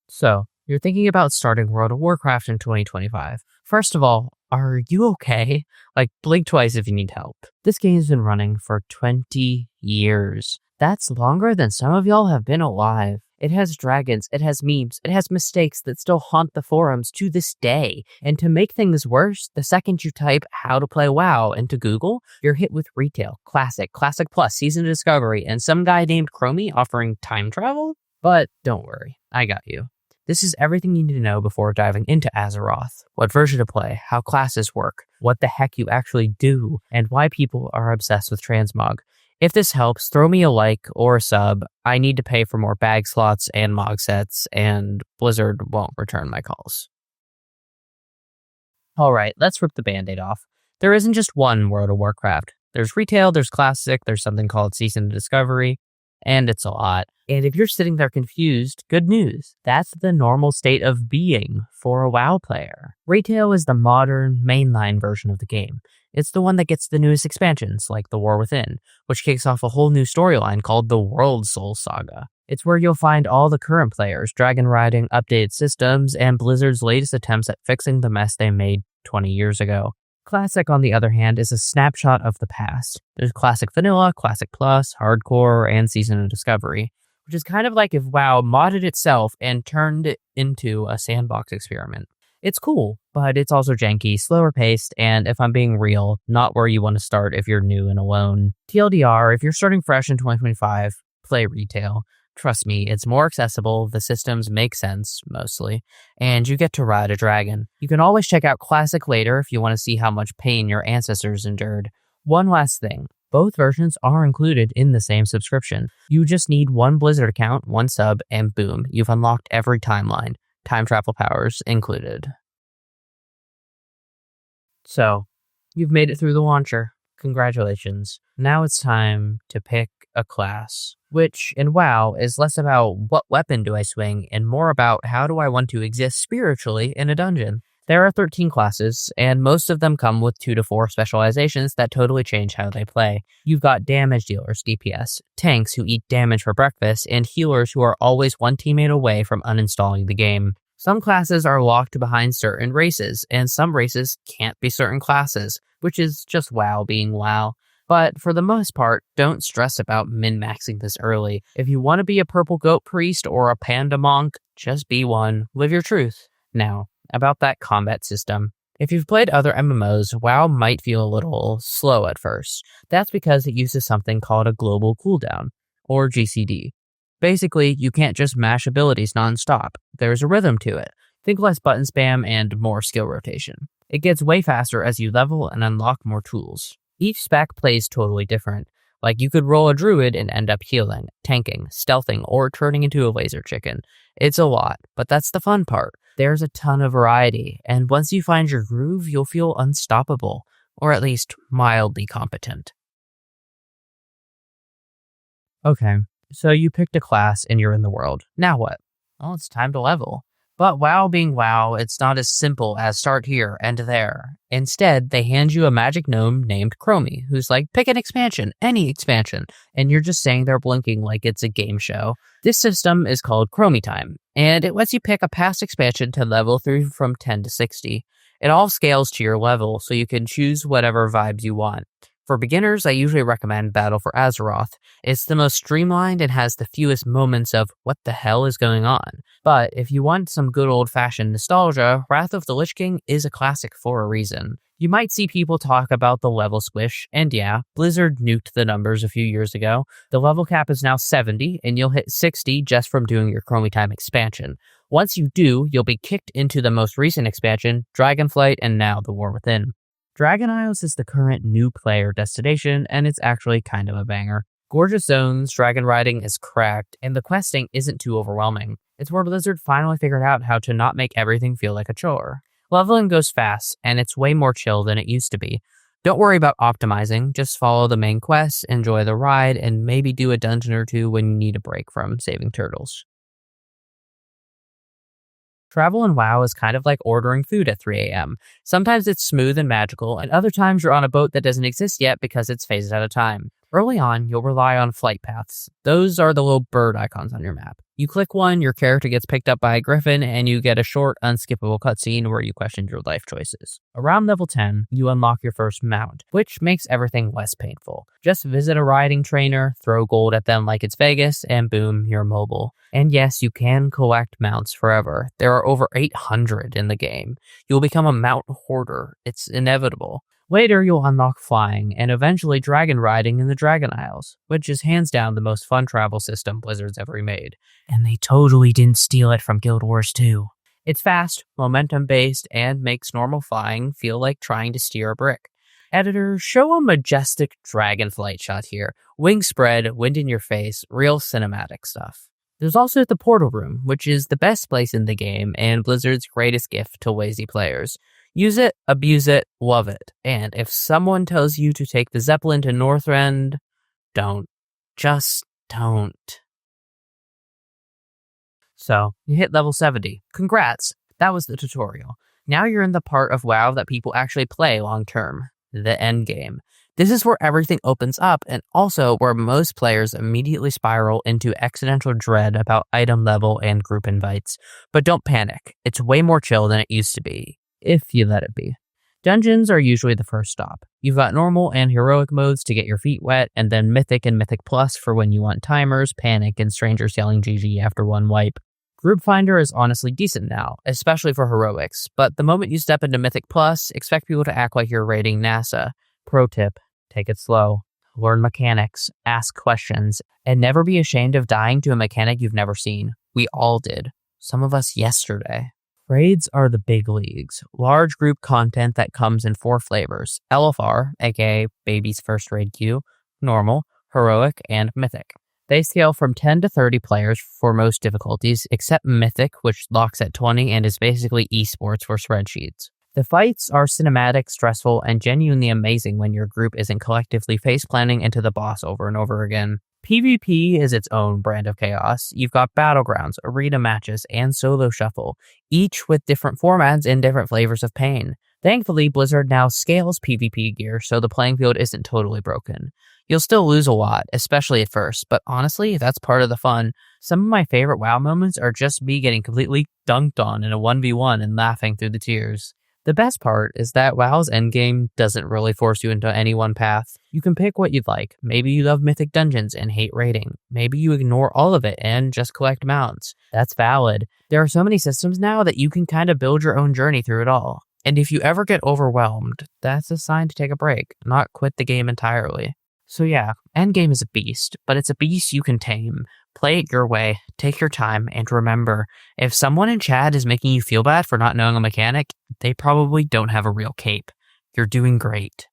So, you're thinking about starting World of Warcraft in 2025. First of all, are you okay? Like, blink twice if you need help. This game's been running for 20 years. That's longer than some of y'all have been alive. It has dragons, it has memes, it has mistakes that still haunt the forums to this day. And to make things worse, the second you type how to play WoW into Google, you're hit with retail, classic, classic plus, season of discovery, and some guy named Chromie offering time travel? But don't worry, I got you. This is everything you need to know before diving into Azeroth, what version to play, how classes work, what the heck you actually do, and why people are obsessed with transmog. If this helps, throw me a like or a sub. I need to pay for more bag slots and mog sets, and Blizzard won't return my calls. Alright, let's rip the band-aid off. There isn't just one World of Warcraft. There's retail, there's classic, there's something called Season of Discovery, and it's a lot. And if you're sitting there confused, good news. That's the normal state of being for a WoW player. Retail is the modern, mainline version of the game. It's the one that gets the newest expansions, like The War Within, which kicks off a whole new storyline called the World Soul Saga. It's where you'll find all the current players, dragon riding, updated systems, and Blizzard's latest attempts at fixing the mess they made 20 years ago. Classic, on the other hand, is a snapshot of the past. There's Classic Vanilla, Classic Plus, Hardcore, and Season of Discovery, which is kind of like if WoW modded itself and turned it into a sandbox experiment. It's cool, but it's also janky, slower paced, and if I'm being real, not where you want to start if you're new and alone. TLDR, if you're starting fresh in 2025, play retail. Trust me, it's more accessible, the systems make sense, mostly, and you get to ride a dragon. You can always check out Classic later if you want to see how much pain your ancestors endured. One last thing. Both versions are included in the same subscription. You just need one Blizzard account, one sub, and boom, you've unlocked every timeline. Time travel powers included. So, you've made it through the launcher. Congratulations. Now it's time to pick a class, which in WoW is less about what weapon do I swing and more about how do I want to exist spiritually in a dungeon. There are 13 classes, and most of them come with 2 to 4 specializations that totally change how they play. You've got damage dealers, DPS, tanks who eat damage for breakfast, and healers who are always one teammate away from uninstalling the game. Some classes are locked behind certain races, and some races can't be certain classes, which is just WoW being WoW. But for the most part, don't stress about min-maxing this early. If you want to be a purple goat priest or a panda monk, just be one. Live your truth. Now, about that combat system. If you've played other MMOs, WoW might feel a little slow at first. That's because it uses something called a global cooldown, or GCD. Basically, you can't just mash abilities non-stop. There's a rhythm to it. Think less button spam and more skill rotation. It gets way faster as you level and unlock more tools. Each spec plays totally different. Like you could roll a druid and end up healing, tanking, stealthing, or turning into a laser chicken. It's a lot, but that's the fun part. There's a ton of variety, and once you find your groove, you'll feel unstoppable, or at least mildly competent. Okay, so you picked a class and you're in the world. Now what? Well, it's time to level. But WoW being WoW, it's not as simple as start here and there. Instead, they hand you a magic gnome named Chromie, who's like, pick an expansion, any expansion, and you're just saying they're blinking like it's a game show. This system is called Chromie Time, and it lets you pick a past expansion to level through from 10 to 60. It all scales to your level, so you can choose whatever vibes you want. For beginners, I usually recommend Battle for Azeroth. It's the most streamlined and has the fewest moments of what the hell is going on. But if you want some good old-fashioned nostalgia, Wrath of the Lich King is a classic for a reason. You might see people talk about the level squish, and yeah, Blizzard nuked the numbers a few years ago. The level cap is now 70, and you'll hit 60 just from doing your Chromie Time expansion. Once you do, you'll be kicked into the most recent expansion, Dragonflight, and now The War Within. Dragon Isles is the current new player destination, and it's actually kind of a banger. Gorgeous zones, dragon riding is cracked, and the questing isn't too overwhelming. It's where Blizzard finally figured out how to not make everything feel like a chore. Leveling goes fast, and it's way more chill than it used to be. Don't worry about optimizing, just follow the main quests, enjoy the ride, and maybe do a dungeon or two when you need a break from saving turtles. Travel in WoW is kind of like ordering food at 3 a.m. Sometimes it's smooth and magical, and other times you're on a boat that doesn't exist yet because it's phases at a time. Early on, you'll rely on flight paths. Those are the little bird icons on your map. You click one, your character gets picked up by a griffin, and you get a short, unskippable cutscene where you question your life choices. Around level 10, you unlock your first mount, which makes everything less painful. Just visit a riding trainer, throw gold at them like it's Vegas, and boom, you're mobile. And yes, you can collect mounts forever. There are over 800 in the game. You'll become a mount hoarder. It's inevitable. Later, you'll unlock flying, and eventually dragon riding in the Dragon Isles, which is hands down the most fun travel system Blizzard's ever made. And they totally didn't steal it from Guild Wars 2. It's fast, momentum-based, and makes normal flying feel like trying to steer a brick. Editor, show a majestic dragon flight shot here. Wings spread, wind in your face, real cinematic stuff. There's also the Portal Room, which is the best place in the game and Blizzard's greatest gift to lazy players. Use it, abuse it, love it. And if someone tells you to take the Zeppelin to Northrend, don't. Just don't. So, you hit level 70. Congrats! That was the tutorial. Now you're in the part of WoW that people actually play long term. The Endgame. This is where everything opens up and also where most players immediately spiral into existential dread about item level and group invites. But don't panic. It's way more chill than it used to be. If you let it be. Dungeons are usually the first stop. You've got normal and heroic modes to get your feet wet, and then Mythic and Mythic Plus for when you want timers, panic, and strangers yelling GG after one wipe. Group Finder is honestly decent now, especially for heroics, but the moment you step into Mythic Plus, expect people to act like you're raiding NASA. Pro tip, take it slow. Learn mechanics, ask questions, and never be ashamed of dying to a mechanic you've never seen. We all did. Some of us yesterday. Raids are the big leagues, large group content that comes in 4 flavors, LFR, aka Baby's First Raid Queue, Normal, Heroic, and Mythic. They scale from 10 to 30 players for most difficulties, except Mythic, which locks at 20 and is basically esports for spreadsheets. The fights are cinematic, stressful, and genuinely amazing when your group isn't collectively face-planting into the boss over and over again. PvP is its own brand of chaos. You've got battlegrounds, arena matches, and solo shuffle, each with different formats and different flavors of pain. Thankfully, Blizzard now scales PvP gear so the playing field isn't totally broken. You'll still lose a lot, especially at first, but honestly, that's part of the fun. Some of my favorite WoW moments are just me getting completely dunked on in a 1v1 and laughing through the tears. The best part is that WoW's endgame doesn't really force you into any one path. You can pick what you'd like. Maybe you love mythic dungeons and hate raiding. Maybe you ignore all of it and just collect mounts. That's valid. There are so many systems now that you can kind of build your own journey through it all. And if you ever get overwhelmed, that's a sign to take a break, not quit the game entirely. So yeah, Endgame is a beast, but it's a beast you can tame. Play it your way, take your time, and remember, if someone in chat is making you feel bad for not knowing a mechanic, they probably don't have a real cape. You're doing great.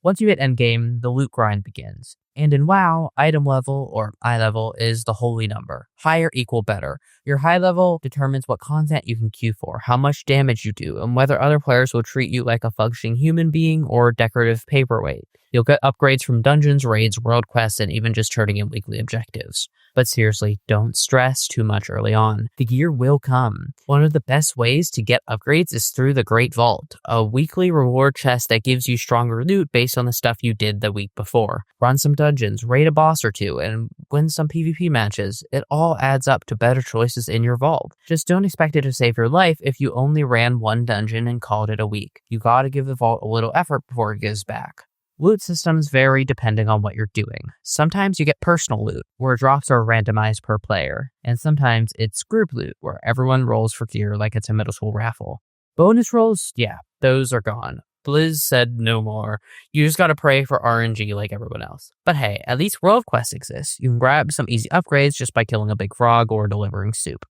Once you hit endgame, the loot grind begins. And in WoW, item level, or eye level, is the holy number. Higher equal better. Your high level determines what content you can queue for, how much damage you do, and whether other players will treat you like a functioning human being or decorative paperweight. You'll get upgrades from dungeons, raids, world quests, and even just turning in weekly objectives. But seriously, don't stress too much early on. The gear will come. One of the best ways to get upgrades is through the Great Vault, a weekly reward chest that gives you stronger loot based on the stuff you did the week before. Run some dungeons, raid a boss or two, and win some PvP matches. It all adds up to better choices in your vault. Just don't expect it to save your life if you only ran one dungeon and called it a week. You gotta give the vault a little effort before it gives back. Loot systems vary depending on what you're doing. Sometimes you get personal loot, where drops are randomized per player, and sometimes it's group loot, where everyone rolls for gear like it's a middle school raffle. Bonus rolls, yeah, those are gone. Blizz said no more. You just gotta pray for RNG like everyone else. But hey, at least world quests exist. You can grab some easy upgrades just by killing a big frog or delivering soup.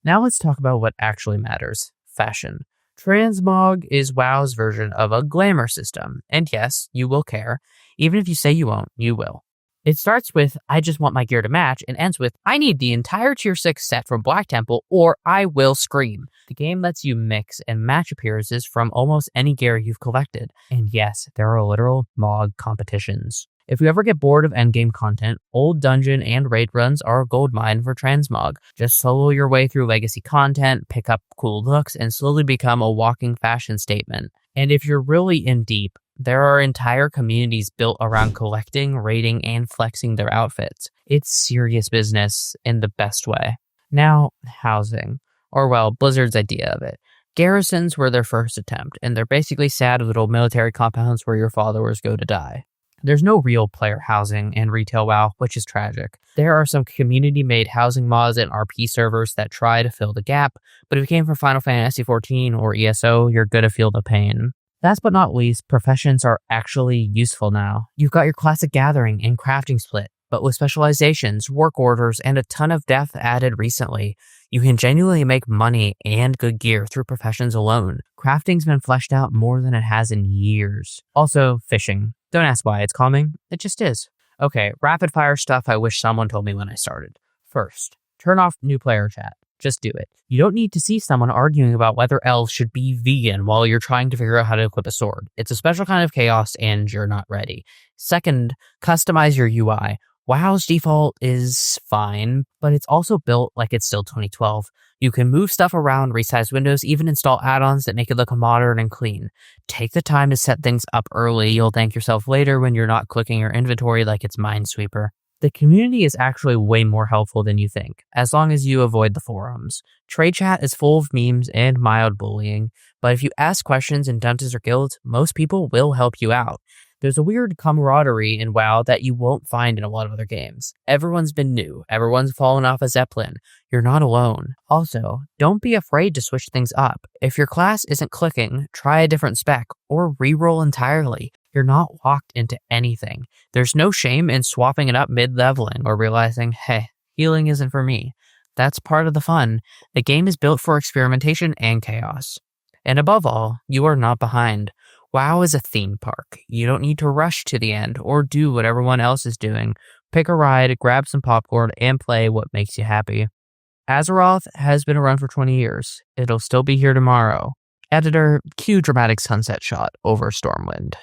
Now let's talk about what actually matters. Fashion. Transmog is WoW's version of a glamour system, and yes, you will care. Even if you say you won't, you will. It starts with, I just want my gear to match, and ends with, I need the entire tier 6 set from Black Temple, or I will scream. The game lets you mix and match appearances from almost any gear you've collected. And yes, there are literal MOG competitions. If you ever get bored of endgame content, old dungeon and raid runs are a goldmine for transmog. Just solo your way through legacy content, pick up cool looks, and slowly become a walking fashion statement. And if you're really in deep, There are entire communities built around collecting, raiding, and flexing their outfits. It's serious business in the best way. Now, housing. Or well, Blizzard's idea of it. Garrisons were their first attempt, and they're basically sad little military compounds where your followers go to die. There's no real player housing in retail WoW, which is tragic. There are some community-made housing mods and RP servers that try to fill the gap, but if you came from Final Fantasy XIV or ESO, you're gonna feel the pain. Last but not least, professions are actually useful now. You've got your classic gathering and crafting split, but with specializations, work orders, and a ton of depth added recently, you can genuinely make money and good gear through professions alone. Crafting's been fleshed out more than it has in years. Also, fishing. Don't ask why, it's calming. It just is. Okay, rapid fire stuff I wish someone told me when I started. First, turn off new player chat. Just do it. You don't need to see someone arguing about whether elves should be vegan while you're trying to figure out how to equip a sword. It's a special kind of chaos and you're not ready. Second, customize your UI. WoW's default is fine, but it's also built like it's still 2012. You can move stuff around, resize windows, even install add-ons that make it look modern and clean. Take the time to set things up early. You'll thank yourself later when you're not clicking your inventory like it's Minesweeper. The community is actually way more helpful than you think, as long as you avoid the forums. Trade chat is full of memes and mild bullying, but if you ask questions in dungeons or guilds, most people will help you out. There's a weird camaraderie in WoW that you won't find in a lot of other games. Everyone's been new. Everyone's fallen off a Zeppelin. You're not alone. Also, don't be afraid to switch things up. If your class isn't clicking, try a different spec or reroll entirely. You're not locked into anything. There's no shame in swapping it up mid-leveling or realizing, hey, healing isn't for me. That's part of the fun. The game is built for experimentation and chaos. And above all, you are not behind. WoW is a theme park. You don't need to rush to the end or do what everyone else is doing. Pick a ride, grab some popcorn, and play what makes you happy. Azeroth has been around for 20 years. It'll still be here tomorrow. Editor, cue dramatic sunset shot over Stormwind.